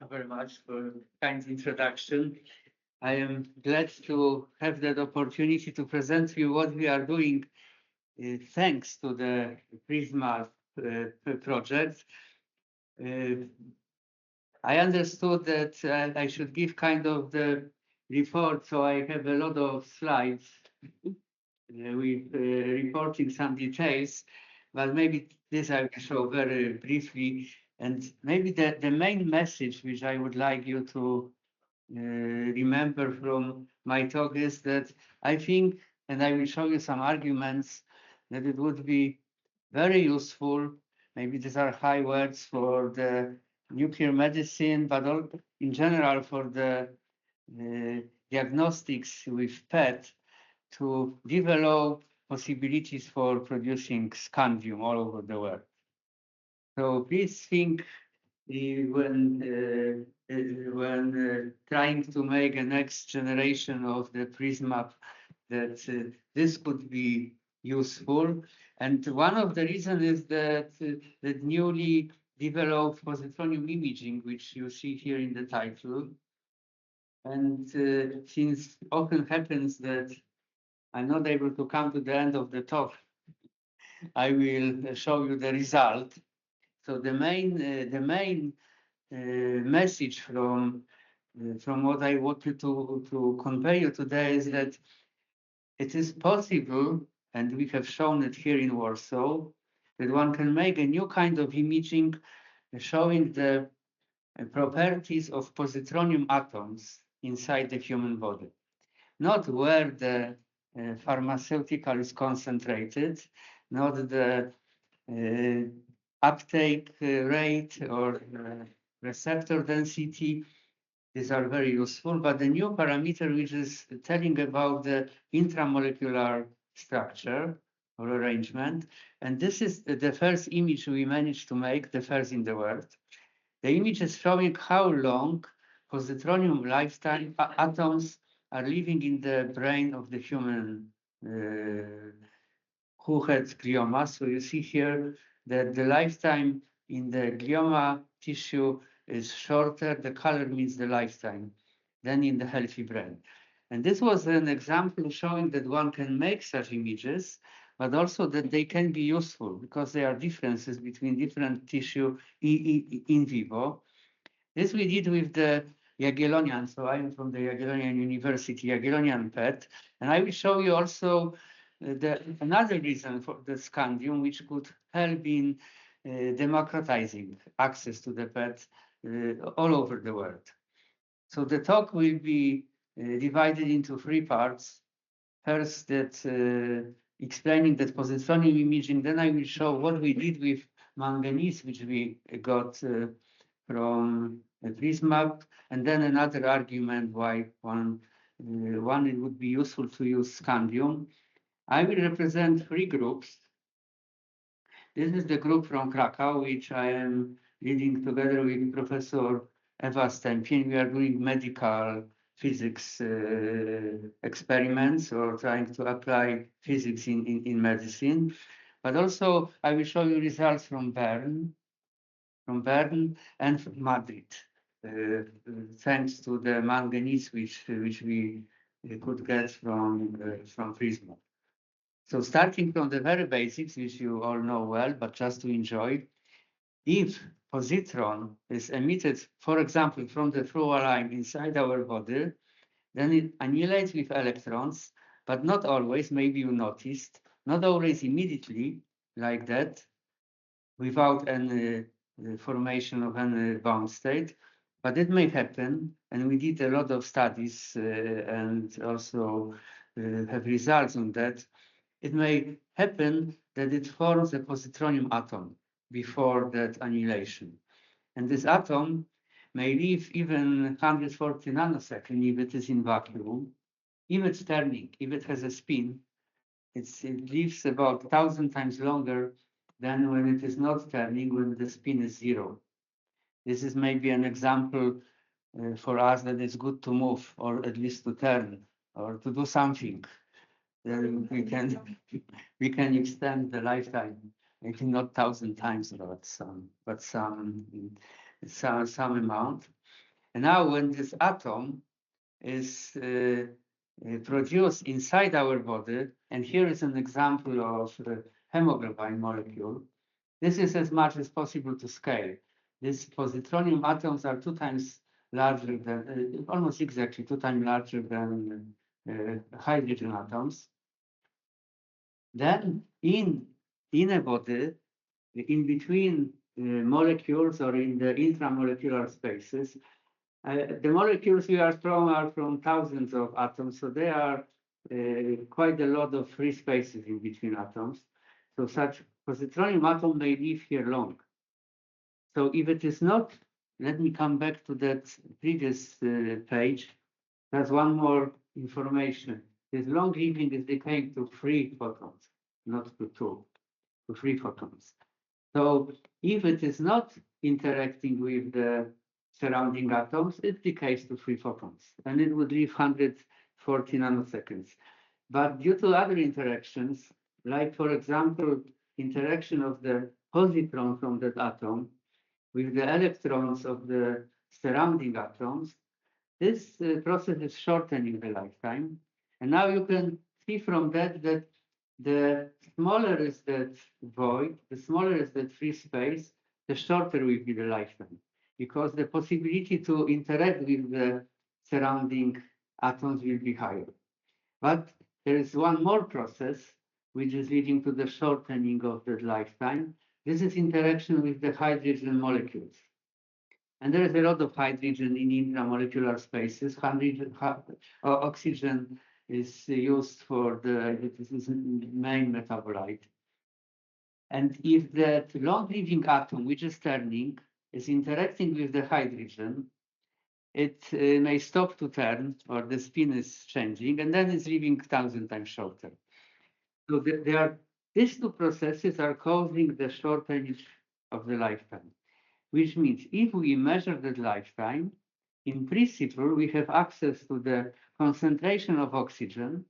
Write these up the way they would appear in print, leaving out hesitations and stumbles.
you very much for kind introduction. I am glad to have that opportunity to present to you what we are doing thanks to the PRISMAP project. Uh, I understood that I should give kind of the report, so I have a lot of slides with reporting some details, but maybe this I will show very briefly. And maybe the main message which I would like you to remember from my talk is that I think, and I will show you some arguments, that it would be very useful. Maybe these are high words for the nuclear medicine, but all, in general for the diagnostics with PET to develop possibilities for producing scandium all over the world. So please think when trying to make a next generation of the PRISMAP that this could be useful. And one of the reasons is that the newly developed positronium imaging, which you see here in the title. And since often happens that I'm not able to come to the end of the talk, I will show you the result. So the main message from what I wanted to convey you today is that it is possible, and we have shown it here in Warsaw, that one can make a new kind of imaging showing the properties of positronium atoms inside the human body. Not where the pharmaceutical is concentrated, not the uptake rate or receptor density. These are very useful, but the new parameter which is telling about the intramolecular structure or arrangement, and this is the first image we managed to make, the first in the world. The image is showing how long positronium lifetime atoms are living in the brain of the human who had glioma. So you see here that the lifetime in the glioma tissue is shorter. The color means the lifetime than in the healthy brain. And this was an example showing that one can make such images, but also that they can be useful because there are differences between different tissue in vivo. This we did with the Jagiellonian. So I'm from the Jagiellonian University, Jagiellonian PET. And I will show you also another reason for the scandium, which could help in democratizing access to the PET all over the world. So the talk will be divided into three parts. First, that explaining that positronium imaging. Then I will show what we did with manganese, which we got from PRISMAP, and then another argument why one it would be useful to use scandium. I will represent three groups. This is the group from Krakow, which I am leading together with Professor Eva Stępień. We are doing medical physics experiments or trying to apply physics in medicine. But also I will show you results from Bern and from Madrid, thanks to the manganese which we could get from PRISMAP. So starting from the very basics, which you all know well, but just to enjoy, if positron is emitted, for example, from the through line inside our body, then it annihilates with electrons, but not always, maybe you noticed, not always immediately like that, without any formation of any bound state, but it may happen, and we did a lot of studies and also have results on that. It may happen that it forms a positronium atom before that annihilation. And this atom may live even 140 nanoseconds if it is in vacuum. If it's turning, if it has a spin, it lives about 1,000 times longer than when it is not turning, when the spin is zero. This is maybe an example for us that it's good to move, or at least to turn, or to do something. Then we can extend the lifetime, maybe not 1,000 times, but some amount. And now when this atom is produced inside our body, and here is an example of the hemoglobin molecule, this is as much as possible to scale. These positronium atoms are 2 times larger than, almost exactly 2 times larger than hydrogen atoms. Then in a body, in between molecules or in the intramolecular spaces, the molecules we are from thousands of atoms, so there are quite a lot of free spaces in between atoms. So such positronium atom may live here long. So if it is not, let me come back to that previous page. There's one more information. This long living is decaying to 3 photons, not to 2, to 3 photons. So if it is not interacting with the surrounding atoms, it decays to 3 photons, and it would live 140 nanoseconds. But due to other interactions, like for example, interaction of the positron from that atom with the electrons of the surrounding atoms, this process is shortening the lifetime. And now you can see from that that the smaller is that void, the smaller is that free space, the shorter will be the lifetime, because the possibility to interact with the surrounding atoms will be higher. But there is one more process which is leading to the shortening of the lifetime. This is interaction with the hydrogen molecules. And there is a lot of hydrogen in intramolecular spaces. Oxygen is used for this is main metabolite. And if that long-living atom, which is turning, is interacting with the hydrogen, it may stop to turn, or the spin is changing, and then it's living 1,000 times shorter. So these two processes are causing the shortening of the lifetime, which means if we measure the lifetime, in principle, we have access to the concentration of oxygen,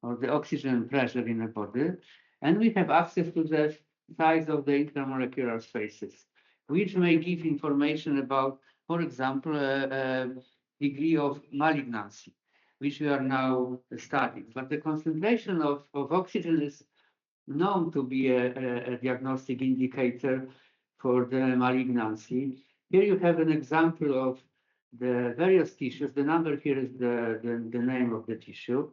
or the oxygen pressure in the body, and we have access to the size of the intramolecular spaces, which may give information about, for example, a degree of malignancy, which we are now studying. But the concentration of oxygen is known to be a diagnostic indicator for the malignancy. Here you have an example of the various tissues. The number here is the name of the tissue.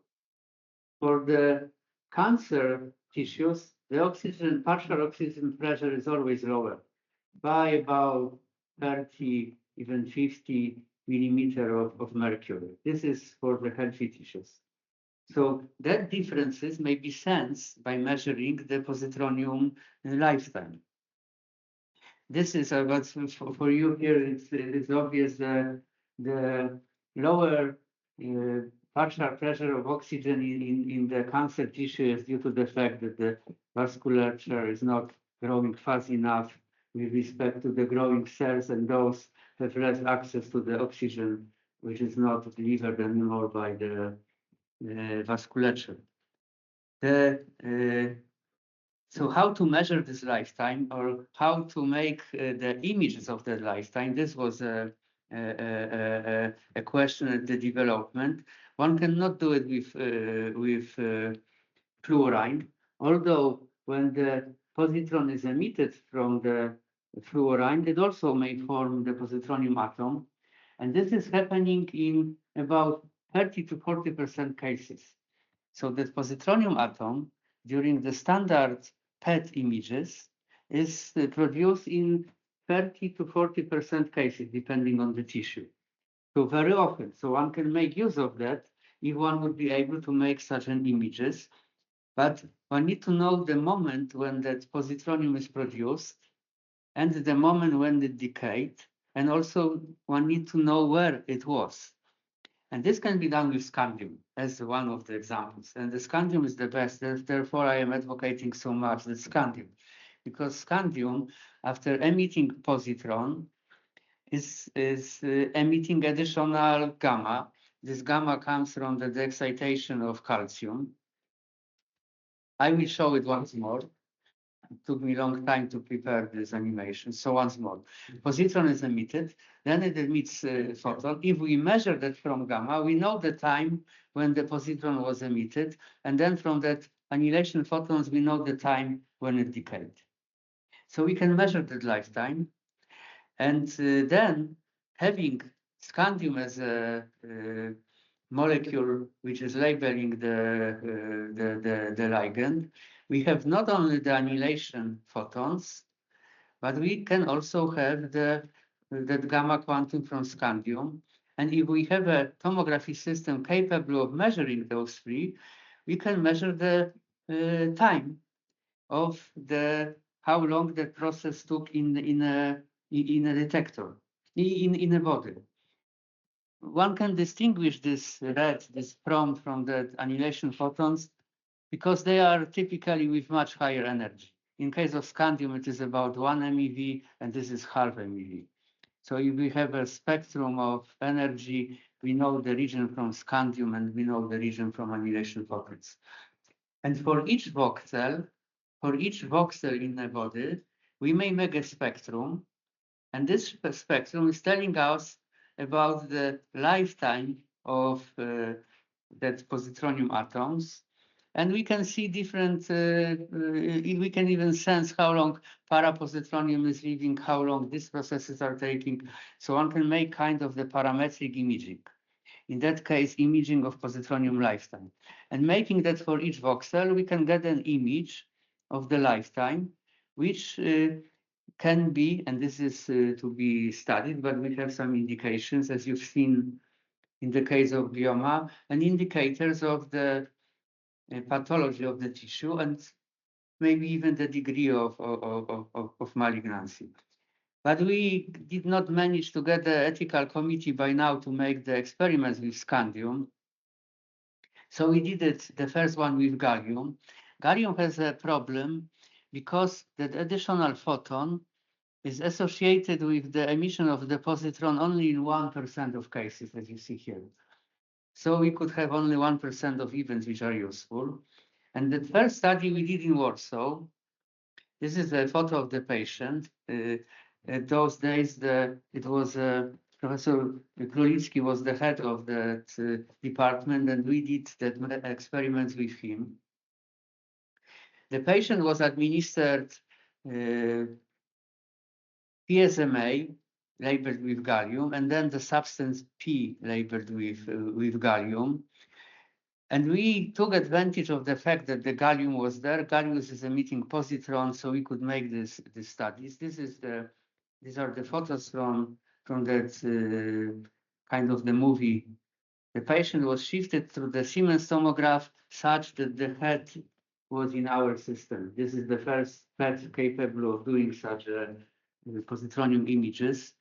For the cancer tissues, the partial oxygen pressure is always lower by about 30, even 50 millimeter of mercury. This is for the healthy tissues. So that differences may be sensed by measuring the positronium lifetime. This is about for you here. It's obvious the lower partial pressure of oxygen in the cancer tissue is due to the fact that the vasculature is not growing fast enough with respect to the growing cells, and those have less access to the oxygen, which is not delivered anymore by the vasculature. So how to measure this lifetime, or how to make the images of that lifetime? This was a question at the development. One cannot do it with fluorine, although when the positron is emitted from the fluorine, it also may form the positronium atom. And this is happening in about 30 to 40% cases. So the positronium atom during the standard PET images is produced in 30 to 40% cases, depending on the tissue. So very often, so one can make use of that if one would be able to make such an images. But one need to know the moment when that positronium is produced and the moment when it decayed, and also one need to know where it was. And this can be done with scandium as one of the examples. And the scandium is the best. Therefore, I am advocating so much the scandium, because scandium, after emitting positron, is emitting additional gamma. This gamma comes from the excitation of calcium. I will show it once more. It took me a long time to prepare this animation. So once more, positron is emitted, then it emits photon. If we measure that from gamma, we know the time when the positron was emitted, and then from that annihilation photons, we know the time when it decayed. So we can measure that lifetime, and then having scandium as a molecule which is labeling the ligand, we have not only the annihilation photons, but we can also have that gamma quantum from scandium. And if we have a tomography system capable of measuring those three, we can measure the time of how long the process took in a detector, in a body. One can distinguish this red, this prompt from the annihilation photons because they are typically with much higher energy. In case of scandium, it is about 1 MeV, and this is half MeV. So if we have a spectrum of energy, we know the region from scandium and we know the region from annihilation photons. And for each voxel in a body, we may make a spectrum, and this spectrum is telling us about the lifetime of that positronium atoms. And we can see different, we can even sense how long parapositronium is living, how long these processes are taking. So one can make kind of the parametric imaging. In that case, imaging of positronium lifetime. And making that for each voxel, we can get an image of the lifetime, which can be, and this is to be studied, but we have some indications, as you've seen in the case of glioma, and indicators of the pathology of the tissue and maybe even the degree of malignancy. But we did not manage to get the ethical committee by now to make the experiments with scandium. So we did it, the first one with gallium. Gallium has a problem because that additional photon is associated with the emission of the positron only in 1% of cases, as you see here. So we could have only 1% of events which are useful. And the first study we did in Warsaw, this is a photo of the patient. Those days, it was Professor Królicki was the head of that department, and we did that experiments with him. The patient was administered PSMA labeled with gallium, and then the substance P labeled with gallium. And we took advantage of the fact that the gallium was there. Gallium is emitting positrons, so we could make these studies. These are the photos from that kind of the movie. The patient was shifted through the Siemens tomograph such that the head was in our system. This is the first PET capable of doing such positronium images.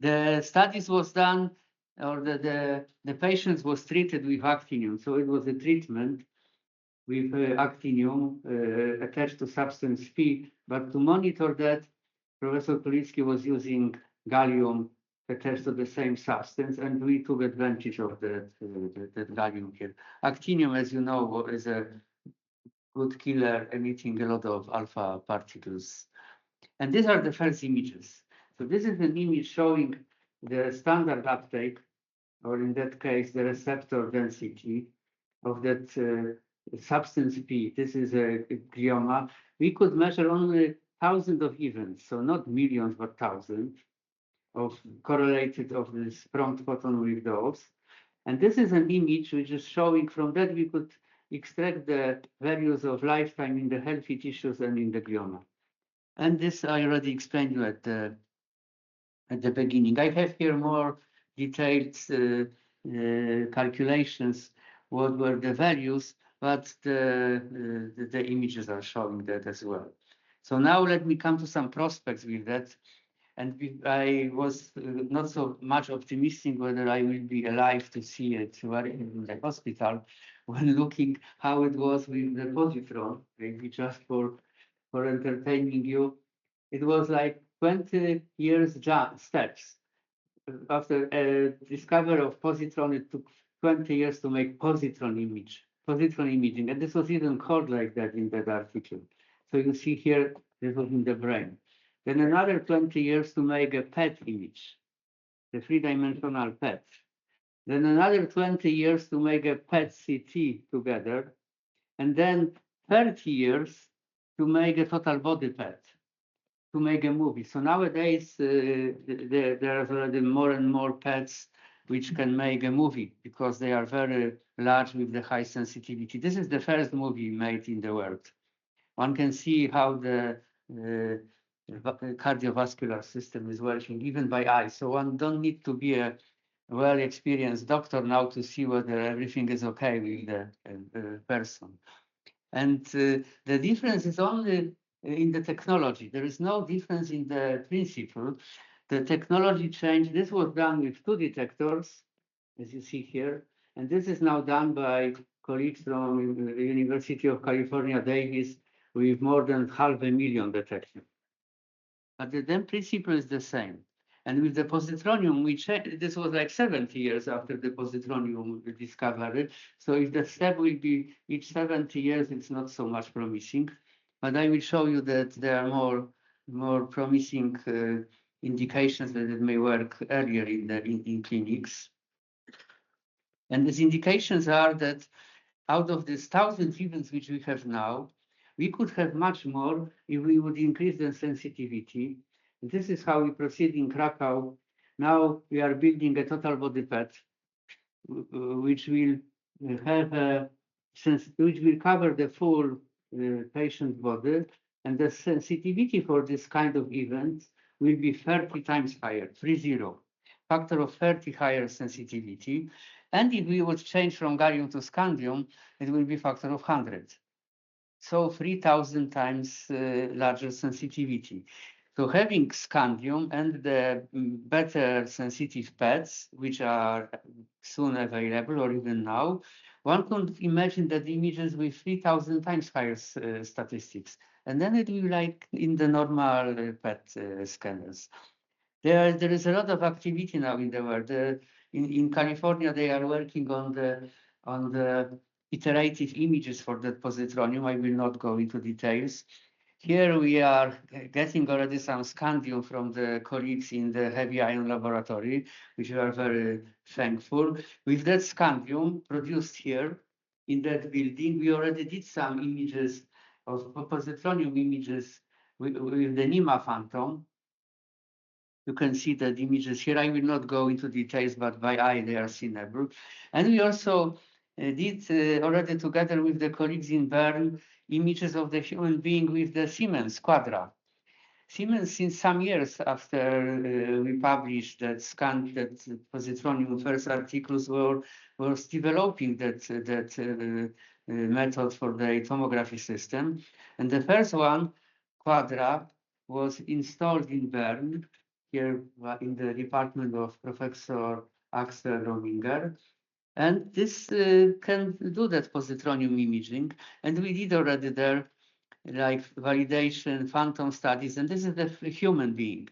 The studies was done, or the patients was treated with actinium. So it was a treatment with actinium attached to substance P. But to monitor that, Professor Królicki was using gallium attached to the same substance, and we took advantage of that gallium here. Actinium, as you know, is a good killer, emitting a lot of alpha particles. And these are the first images. So this is an image showing the standard uptake, or in that case, the receptor density of that substance P. This is a glioma. We could measure only thousands of events, so not millions, but thousands of correlated of this prompt photon with those. And this is an image which is showing from that we could extract the values of lifetime in the healthy tissues and in the glioma. And this I already explained you at the beginning. I have here more detailed calculations, what were the values, but the images are showing that as well. So now let me come to some prospects with that. And I was not so much optimistic whether I will be alive to see it in the hospital when looking how it was with the positron, maybe just for entertaining you. It was like 20 years steps. After discovery of positron, it took 20 years to make positron imaging. And this was even called like that in that article. So you see here, this was in the brain. Then another 20 years to make a PET image, the three-dimensional PET. Then another 20 years to make a PET CT together. And then 30 years to make a total body PET, to make a movie. So nowadays, there's already more and more PETs which can make a movie because they are very large with the high sensitivity. This is the first movie made in the world. One can see how the cardiovascular system is working even by eye. So one don't need to be a well-experienced doctor now to see whether everything is okay with the person. And the difference is only in the technology. There is no difference in the principle. The technology changed. This was done with two detectors, as you see here. And this is now done by colleagues from the University of California, Davis, with more than 500,000 detections. But the then principle is the same. And with the positronium, this was like 70 years after the positronium discovery. So if the step will be each 70 years, it's not so much promising. But I will show you that there are more promising indications that it may work earlier in clinics. And these indications are that out of these 1,000 events which we have now, we could have much more if we would increase the sensitivity. This is how we proceed in Krakow. Now we are building a total body PET, which will have which will cover the full patient body, and the sensitivity for this kind of events will be 30 times higher, 30, factor of 30 higher sensitivity. And if we would change from gallium to scandium, it will be factor of 100. So 3,000 times larger sensitivity. So having scandium and the better sensitive PETs, which are soon available or even now, one could imagine that images with 3,000 times higher statistics. And then it will be like in the normal PET scanners. There is a lot of activity now in the world. In California, they are working on the iterative images for that positronium. I will not go into details. Here we are getting already some scandium from the colleagues in the heavy ion laboratory, which we are very thankful. With that scandium produced here in that building, we already did some images of positronium images with the NIMA phantom. You can see the images here. I will not go into details, but by eye they are seeable. And we also did already together with the colleagues in Bern images of the human being with the Siemens Quadra. Siemens, since some years after we published that positronium first articles was developing that method for the tomography system. And the first one, Quadra, was installed in Bern, here in the department of Professor Axel Rominger. And this can do that positronium imaging. And we did already there like validation, phantom studies, and this is the human being,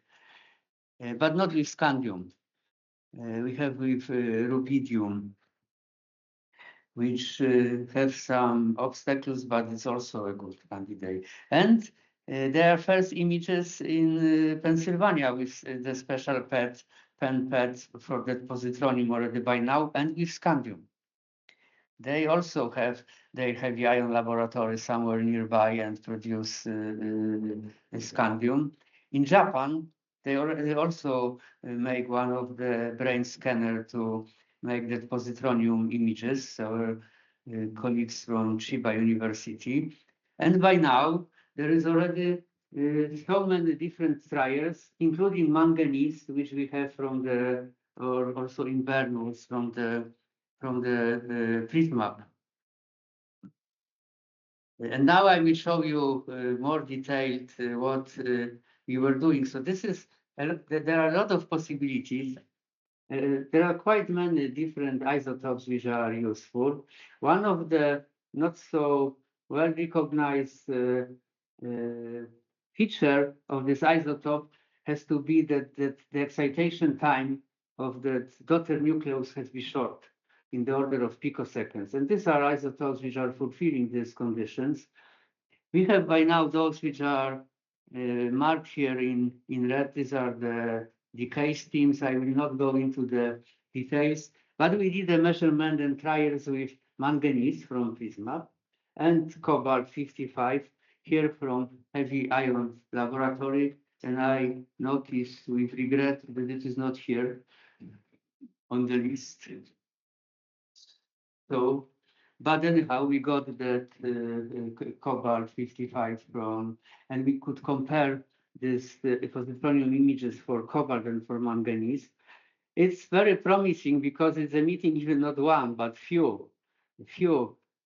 but not with scandium. We have with rubidium, which have some obstacles, but it's also a good candidate. And there are first images in Pennsylvania with the special PET, PET for that positronium already by now, and with scandium. They also have their heavy ion laboratory somewhere nearby and produce scandium. In Japan, they also make one of the brain scanner to make that positronium images. So colleagues from Chiba University. And by now, there is already so many different trials, including manganese, which we have from or also in Bernus from the PRISMAP. And now I will show you more detailed what we were doing. So this is, there are a lot of possibilities. There are quite many different isotopes which are useful. One of the not so well recognized feature of this isotope has to be that the excitation time of the daughter nucleus has to be short, in the order of picoseconds. And these are isotopes which are fulfilling these conditions. We have by now those which are marked here in red. These are the decay steams. I will not go into the details, but we did a measurement and trials with manganese from PRISMAP and cobalt 55 here from heavy ion laboratory. And I noticed with regret that it is not here on the list. So, but anyhow, we got that cobalt 55 from, and we could compare this positronium images for cobalt and for manganese. It's very promising because it's emitting even not one, but few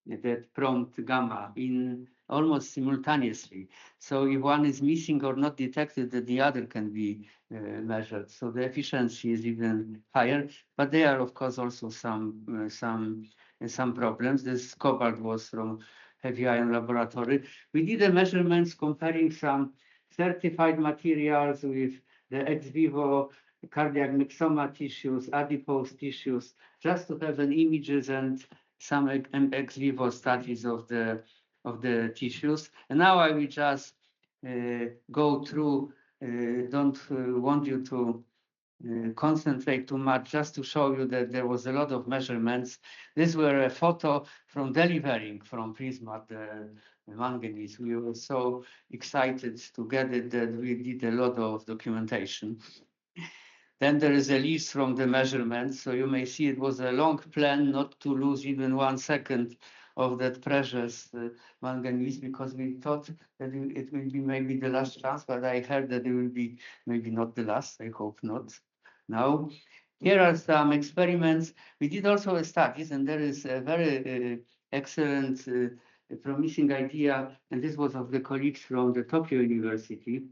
that prompt gamma in almost simultaneously. So if one is missing or not detected, then the other can be measured. So the efficiency is even higher, but there are of course also some problems. This cobalt was from heavy ion laboratory. We did the measurements comparing some certified materials with the ex vivo cardiac myxoma tissues, adipose tissues, just to have an images and some ex vivo studies of the tissues. And now I will just go through. Don't want you to concentrate too much, just to show you that there was a lot of measurements. These were a photo from delivering from PRISMAP the manganese. We were so excited to get it that we did a lot of documentation. Then there is a list from the measurements. So you may see it was a long plan not to lose even 1 second of that precious manganese, because we thought that it will be maybe the last chance, but I heard that it will be maybe not the last. I hope not. Now, here are some experiments. We did also studies, and there is a very excellent, promising idea, and this was of the colleagues from the Tokyo University,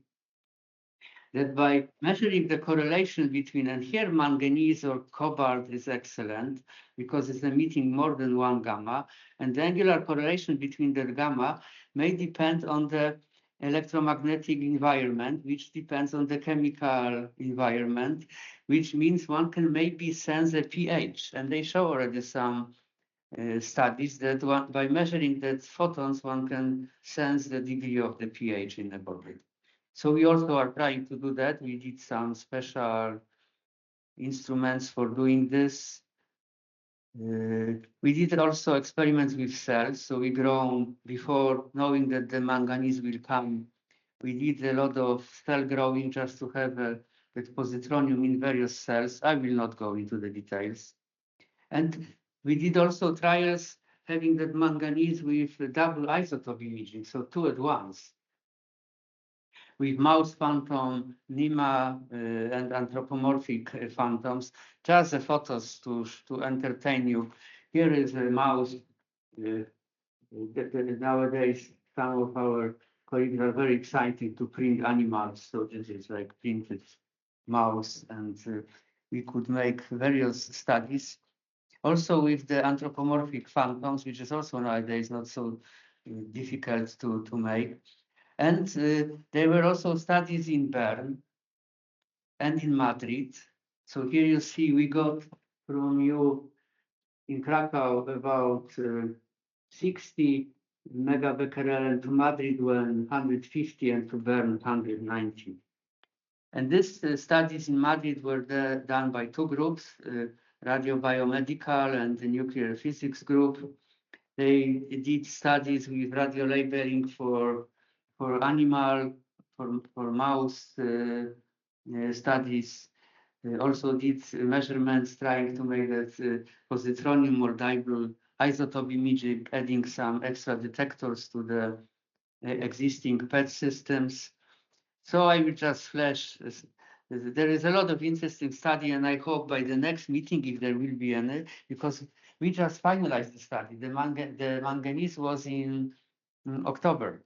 that by measuring the correlation between, and here manganese or cobalt is excellent because it's emitting more than one gamma, and the angular correlation between the gamma may depend on the electromagnetic environment, which depends on the chemical environment, which means one can maybe sense a pH. And they show already some studies that by measuring the photons, one can sense the degree of the pH in the body. So we also are trying to do that. We did some special instruments for doing this. We did also experiments with cells. So we grown before knowing that the manganese will come. We did a lot of cell growing just to have that positronium in various cells. I will not go into the details. And we did also trials having that manganese with double isotope imaging, so 2 at once, with mouse phantom, NIMA, and anthropomorphic phantoms, just the photos to entertain you. Here is a mouse. Nowadays, some of our colleagues are very excited to print animals. So this is like printed mouse, and we could make various studies. Also with the anthropomorphic phantoms, which is also nowadays not so difficult to make. And there were also studies in Bern and in Madrid. So here you see we got from you in Krakow about 60 megabecquerel, and to Madrid 150, and to Bern 190. And these studies in Madrid were done by 2 groups, radiobiomedical and the nuclear physics group. They did studies with radio labeling for animal, for mouse studies. Also did measurements trying to make that positronium or dipole isotope imaging, adding some extra detectors to the existing PET systems. So I will just flash. There is a lot of interesting study, and I hope by the next meeting, if there will be any, because we just finalized the study. The manganese was in October.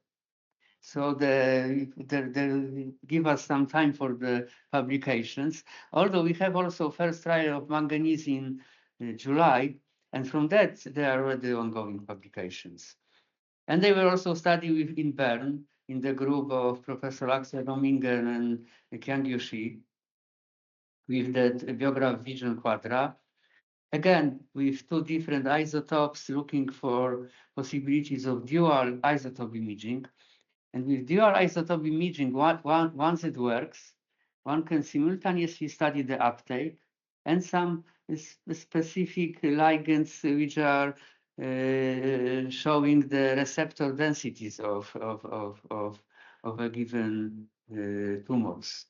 So they give us some time for the publications. Although we have also first trial of manganese in July, and from that there are already ongoing publications. And they were also studied in Bern in the group of Professor Axel Romingen and Qiang Yuxi with that biograph vision quadra. Again, with two different isotopes, looking for possibilities of dual isotope imaging. And with dual isotope imaging, once it works, one can simultaneously study the uptake and some specific ligands which are showing the receptor densities of a given tumors.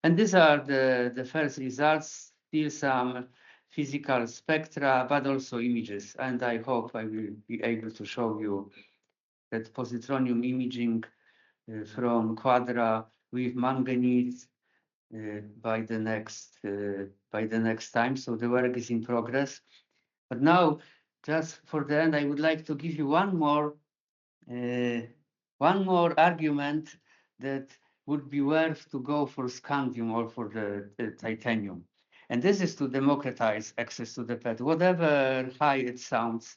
And these are the first results, still some physical spectra, but also images. And I hope I will be able to show you that positronium imaging from Quadra with manganese by the next time. So the work is in progress. But now, just for the end, I would like to give you one more argument that would be worth to go for scandium or for the titanium. And this is to democratize access to the PET, whatever high it sounds.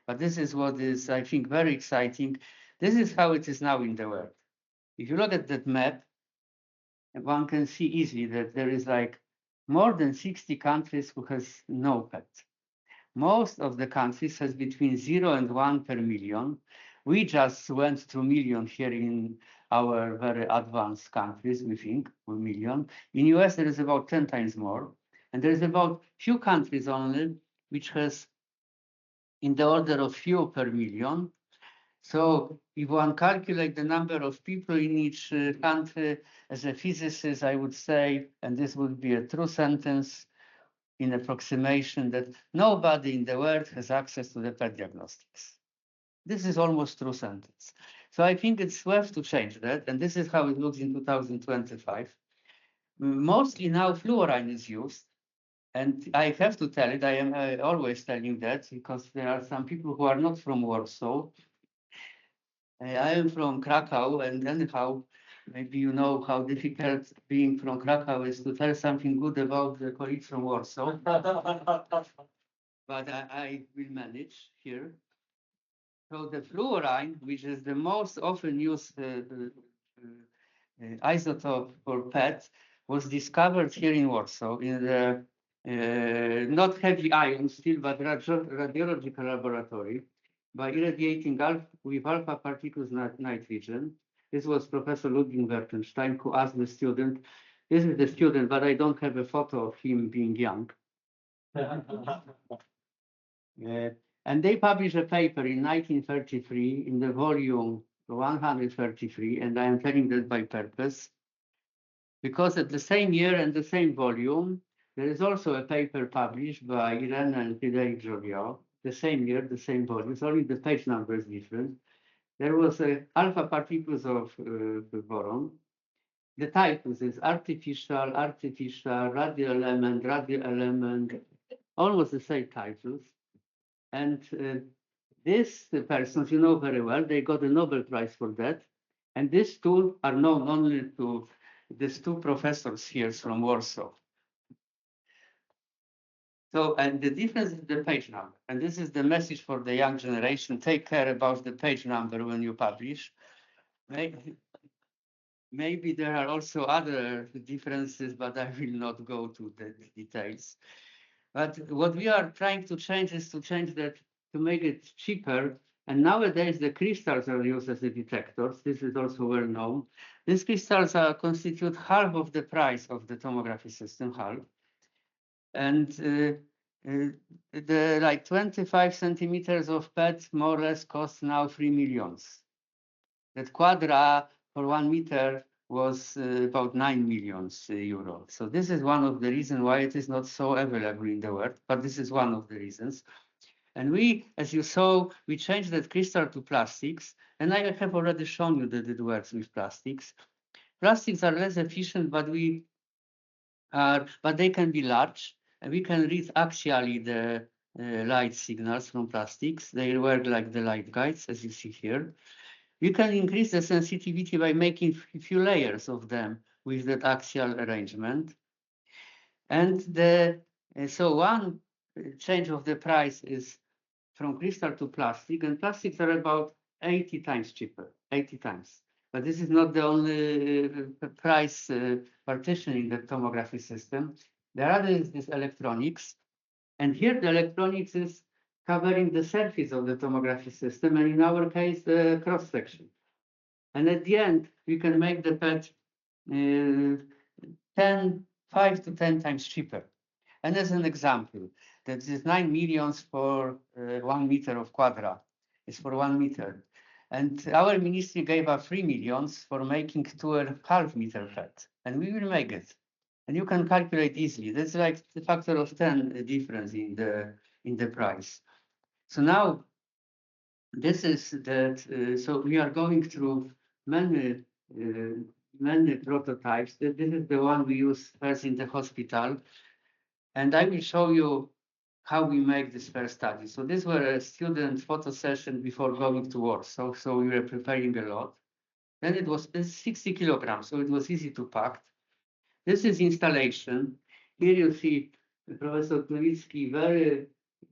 But this is what is, I think, very exciting. This is how it is now in the world. If you look at that map, one can see easily that there is like more than 60 countries who has no PET. Most of the countries has between 0 and 1 per million. We just went to million here in our very advanced countries, we think, 1 million. In US, there is about 10 times more. And there is about few countries only, which has in the order of few per million. So if one calculate the number of people in each country, as a physicist, I would say, and this would be a true sentence, in approximation, that nobody in the world has access to the PET diagnostics. This is almost true sentence. So I think it's worth to change that, and this is how it looks in 2025. Mostly now fluorine is used, and I have to tell it, I am always telling that, because there are some people who are not from Warsaw. I am from Krakow, and anyhow, maybe you know how difficult being from Krakow is to tell something good about the colleagues from Warsaw. But I will manage here. So the fluorine, which is the most often used isotope for PET, was discovered here in Warsaw in the not heavy ion still, but radiological laboratory by irradiating with alpha particles nitrogen. This was Professor Ludwig Wertenstein who asked the student, this is the student, but I don't have a photo of him being young. And they published a paper in 1933 in the volume 133, and I am telling that by purpose, because at the same year and the same volume, there is also a paper published by Irene and Frédéric Joliot, the same year, the same volume, only the page number is different. There was alpha particles of boron. The titles is artificial, radio element, almost the same titles. And these persons, you know very well, they got a Nobel Prize for that. And these two are known only to these two professors here from Warsaw. So, and the difference is the page number. And this is the message for the young generation. Take care about the page number when you publish. Maybe there are also other differences, but I will not go to the details. But what we are trying to change is to change that, to make it cheaper. And nowadays, the crystals are used as the detectors. This is also well known. These crystals constitute half of the price of the tomography system, half. And the like 25 centimeters of PET more or less costs now 3 millions. That Quadra for 1 meter was about 9 millions euro. So this is one of the reasons why it is not so available in the world, but this is one of the reasons. And we, as you saw, we changed that crystal to plastics, and I have already shown you that it works with plastics. Plastics are less efficient, but they can be large, and we can read axially the light signals from plastics. They work like the light guides, as you see here. You can increase the sensitivity by making a few layers of them with that axial arrangement. And so one change of the price is from crystal to plastic, and plastics are about 80 times cheaper, 80 times. But this is not the only price partition in the tomography system. The other is this electronics. And here the electronics is covering the surface of the tomography system, and in our case, the cross section. And at the end, we can make the PET 5 to 10 times cheaper. And as an example, that is 9 millions for 1 meter of quadra, is for 1 meter. And our ministry gave us 3 millions for making 2.5 meter PET, and we will make it. And you can calculate easily. That's like the factor of 10 difference in the price. So now this is that. So we are going through many prototypes. This is the one we use first in the hospital, and I will show you how we make this first study. So this were a student photo session before going to work. So we were preparing a lot. Then it was 60 kilograms, so it was easy to pack. This is installation. Here you see Professor Kulitsky very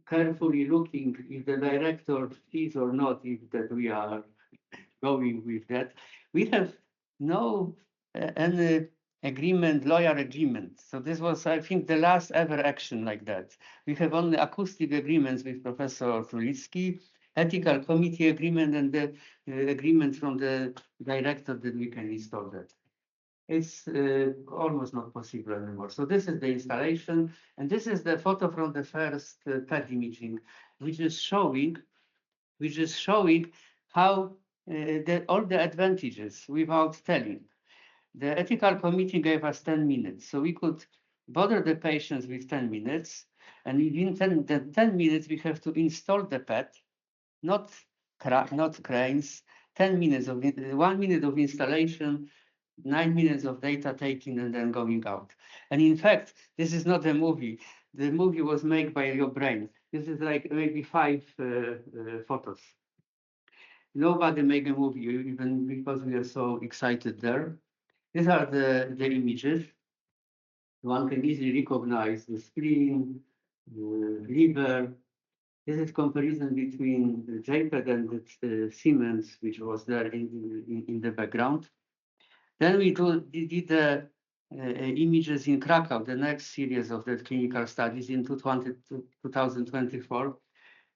carefully looking if the director sees or not, if that we are going with that. We have no any agreement, lawyer agreement. So this was, I think, the last ever action like that. We have only acoustic agreements with Professor Kulitsky, ethical committee agreement, and the agreement from the director that we can install that. It's almost not possible anymore. So this is the installation, and this is the photo from the first PET imaging, which is showing how all the advantages without telling. The ethical committee gave us 10 minutes, so we could bother the patients with 10 minutes, and within 10 minutes we have to install the PET, not cranes. 10 minutes of 1 minute of installation, 9 minutes of data taking, and then going out. And in fact, this is not a movie. The movie was made by your brain. This is like maybe 5 photos. Nobody make a movie, even because we are so excited there. These are the images. One can easily recognize the spleen, the liver. This is comparison between the JPEG and the Siemens, which was there in the background. Then we did the images in Krakow, the next series of the clinical studies in 2024.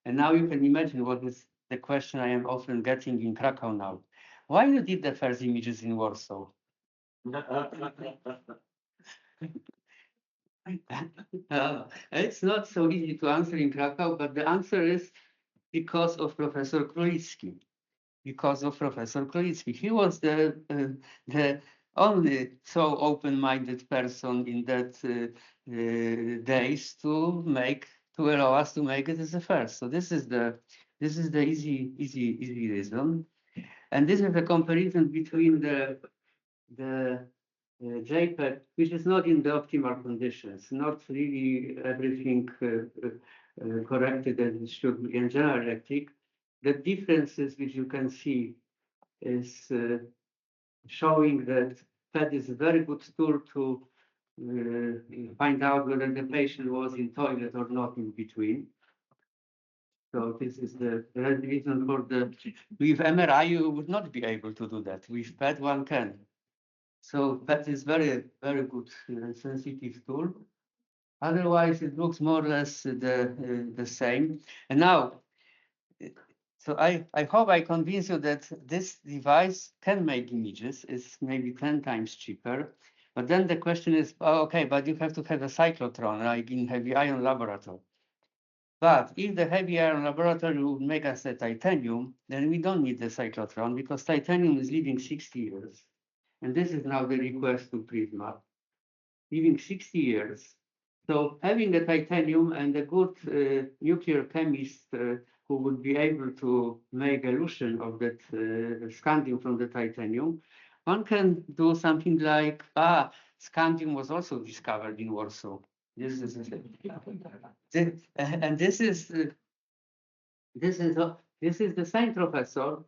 And now you can imagine what is the question I am often getting in Krakow now. Why you did the first images in Warsaw? It's not so easy to answer in Krakow, but the answer is because of Professor Królewski. Because of Professor Królewski. He was the only so open-minded person in that days to allow us to make it as a first. So this is the easy reason, and this is a comparison between the JPEG, which is not in the optimal conditions, not really everything corrected as it should be in general electric. The differences which you can see is showing that PET is a very good tool to find out whether the patient was in toilet or not in between. So this is the reason for with MRI you would not be able to do that. With PET one can. So PET is very good sensitive tool. Otherwise it looks more or less the same. And now, so I hope I convince you that this device can make images. It's maybe 10 times cheaper. But then the question is, oh, okay, but you have to have a cyclotron, like in heavy ion laboratory. But if the heavy ion laboratory would make us a titanium, then we don't need the cyclotron because titanium is living 60 years. And this is now the request to PRISMAP, living 60 years. So having a titanium and a good nuclear chemist who would be able to make elution of that scandium from the titanium, one can do something like, scandium was also discovered in Warsaw. This is and this is the same professor,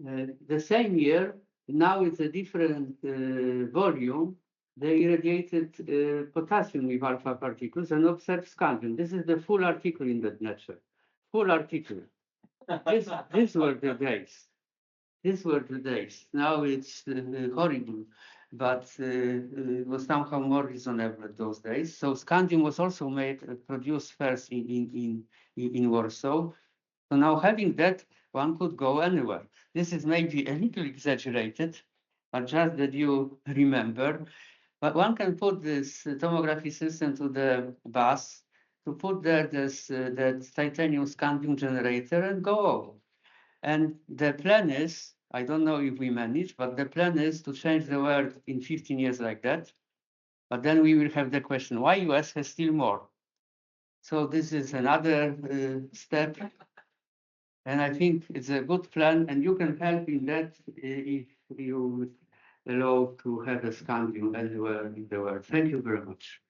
the same year. Now it's a different volume. They irradiated potassium with alpha particles and observed scandium. This is the full article in that Nature. Full article. These were the days. These were the days. Now it's horrible. but it was somehow more reasonable at those days. So scandium was also produced first in Warsaw. So now having that, one could go anywhere. This is maybe a little exaggerated, but just that you remember. But one can put this tomography system to the bus, to put there this that titanium scandium generator and go home. And the plan is, I don't know if we manage, but the plan is to change the world in 15 years like that. But then we will have the question, why US has still more? So this is another step. And I think it's a good plan, and you can help in that if you allow to have a scandium anywhere in the world. Thank you very much.